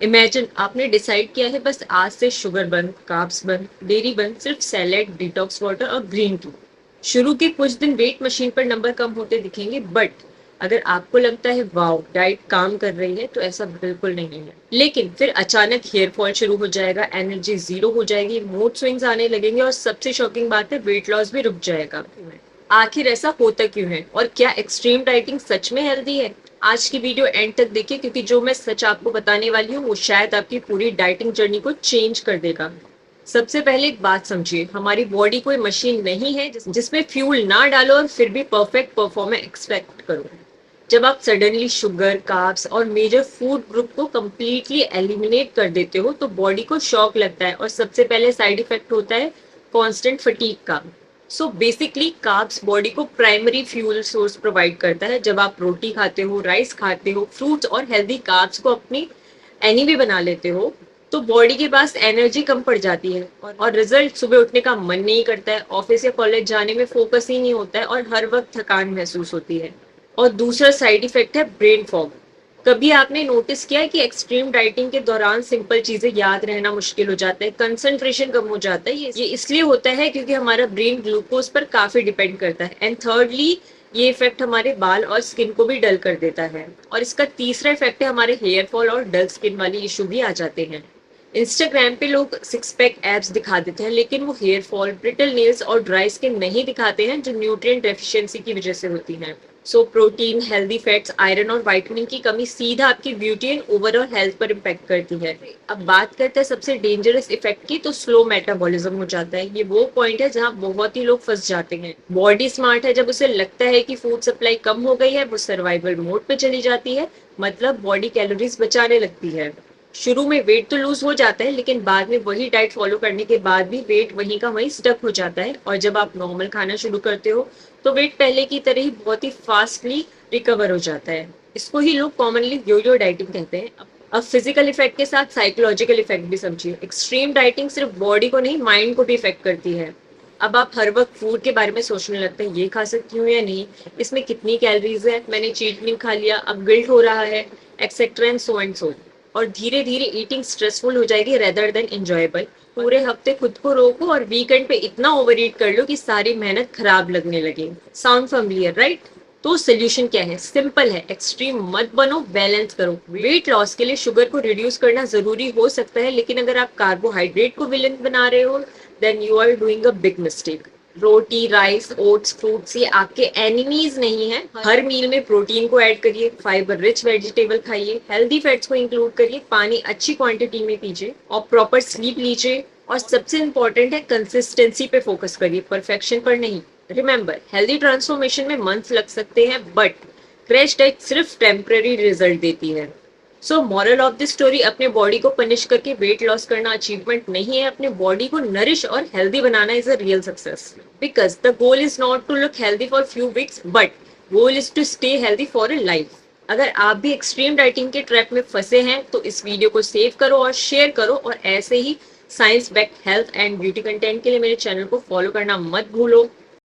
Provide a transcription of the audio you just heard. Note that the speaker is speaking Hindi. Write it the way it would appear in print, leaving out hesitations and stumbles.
इमेजिन आपने डिसाइड किया है बस आज से शुगर बंद, कार्ब्स बंद, डेयरी बंद, सिर्फ सैलेड, डिटॉक्स वाटर और ग्रीन टी। शुरू के कुछ दिन वेट मशीन पर नंबर कम होते दिखेंगे, बट अगर आपको लगता है वाओ डाइट काम कर रही है, तो ऐसा बिल्कुल नहीं है। लेकिन फिर अचानक हेयर फॉल शुरू हो जाएगा, एनर्जी जीरो हो जाएगी, मूड स्विंग्स आने लगेंगे और सबसे शॉकिंग बात है वेट लॉस भी रुक जाएगा। आखिर ऐसा होता क्यों है और क्या एक्सट्रीम डाइटिंग सच में हेल्दी है? आज की वीडियो एंड तक देखिए, क्योंकि जो मैं सच आपको बताने वाली हूँ वो शायद आपकी पूरी डाइटिंग जर्नी को चेंज कर देगा। सबसे पहले एक बात समझिए, हमारी बॉडी कोई मशीन नहीं है जिसमें फ्यूल ना डालो और फिर भी परफेक्ट परफॉर्मेंस एक्सपेक्ट करो। जब आप सडनली शुगर, कार्ब्स और मेजर फूड ग्रुप को कम्प्लीटली एलिमिनेट कर देते हो तो बॉडी को शॉक लगता है और सबसे पहले साइड इफेक्ट होता है कांस्टेंट फटीग का। सो बेसिकली कार्ब्स बॉडी को प्राइमरी फ्यूल सोर्स प्रोवाइड करता है। जब आप रोटी खाते हो, राइस खाते हो, फ्रूट्स और हेल्दी कार्ब्स को अपनी एनीवे बना लेते हो, तो बॉडी के पास एनर्जी कम पड़ जाती है और रिजल्ट सुबह उठने का मन नहीं करता है, ऑफिस या कॉलेज जाने में फोकस ही नहीं होता है और हर वक्त थकान महसूस होती है। और दूसरा साइड इफेक्ट है ब्रेन फॉग। कभी आपने नोटिस किया है कि एक्सट्रीम डाइटिंग के दौरान सिंपल चीजें याद रहना मुश्किल हो जाता है, कंसंट्रेशन कम हो जाता है? ये इसलिए होता है क्योंकि हमारा ब्रेन ग्लूकोज पर काफी डिपेंड करता है। एंड थर्डली, ये इफेक्ट हमारे बाल और स्किन को भी डल कर देता है। और इसका तीसरा इफेक्ट है हमारे हेयर फॉल और डल स्किन वाली इशू भी आ जाते हैं। इंस्टाग्राम पे लोग सिक्स पैक एब्स दिखा देते हैं, लेकिन वो हेयर फॉल, ब्रिटल नेल्स और ड्राई स्किन नहीं दिखाते हैं, जो न्यूट्रिएंट डेफिशिएंसी की वजह से होती है। So protein, healthy fats, iron और विटामिन की कमी सीधा आपकी ब्यूटी एंड ओवरऑल हेल्थ पर इम्पैक्ट करती है। अब बात करते हैं सबसे डेंजरस इफेक्ट की, तो स्लो मेटाबॉलिज्म हो जाता है। ये वो पॉइंट है जहाँ बहुत ही लोग फंस जाते हैं। बॉडी स्मार्ट है, जब उसे लगता है कि फूड सप्लाई कम हो गई है, वो सर्वाइवल मोड पे चली जाती है, मतलब बॉडी कैलोरीज बचाने लगती है। शुरू में वेट तो लूज हो जाता है, लेकिन बाद में वही डाइट फॉलो करने के बाद भी वेट वहीं का वहीं स्टक हो जाता है। और जब आप नॉर्मल खाना शुरू करते हो तो वेट पहले की तरह ही बहुत ही फास्टली रिकवर हो जाता है। इसको ही लोग कॉमनली योयो डाइटिंग कहते हैं। अब फिजिकल इफेक्ट के साथ साइकोलॉजिकल इफेक्ट भी समझिए। एक्सट्रीम डाइटिंग सिर्फ बॉडी को नहीं, माइंड को भी इफेक्ट करती है। अब आप हर वक्त फूड के बारे में सोचने लगते हैं, ये खा सकती हूँ या नहीं, इसमें कितनी कैलोरीज है, मैंने चीट मील खा लिया, अब गिल्ट हो रहा है, एक्सेट्रा एंड सो। और धीरे धीरे ईटिंग स्ट्रेसफुल हो जाएगी रेदर देन एंजॉयबल। पूरे हफ्ते खुद को रोको और वीकेंड पे इतना ओवर ईट कर लो कि सारी मेहनत खराब लगने लगे। Sound familiar, right? तो सोल्यूशन क्या है? सिंपल है, एक्सट्रीम मत बनो, बैलेंस करो। वेट लॉस के लिए शुगर को रिड्यूस करना जरूरी हो सकता है, लेकिन अगर आप कार्बोहाइड्रेट को विलन बना रहे हो, then you are doing a big mistake. रोटी, राइस, ओट्स, फ्रूट्स ये आपके एनिमीज नहीं है। हर मील में प्रोटीन को ऐड करिए, फाइबर रिच वेजिटेबल खाइए, हेल्दी फैट्स को इंक्लूड करिए, पानी अच्छी क्वांटिटी में पीजिए और प्रॉपर स्लीप लीजिए। और सबसे इंपॉर्टेंट है कंसिस्टेंसी पे फोकस करिए, परफेक्शन पर नहीं। रिमेंबर, हेल्दी ट्रांसफॉर्मेशन में मंथ्स लग सकते हैं, बट क्रैश डाइट सिर्फ टेम्पररी रिजल्ट देती है। So moral of the story, अपने बॉडी को पनिश करके वेट लॉस करना अचीवमेंट नहीं है, अपने बॉडी को नरिश और हेल्दी बनाना is a real success. Because the goal is not to look healthy for few weeks, but goal is to stay healthy for a life. अगर आप भी एक्सट्रीम डाइटिंग के ट्रैप में फंसे हैं तो इस वीडियो को सेव करो और शेयर करो, और ऐसे ही science backed health and beauty content के लिए मेरे चैनल को फॉलो करना मत भूलो।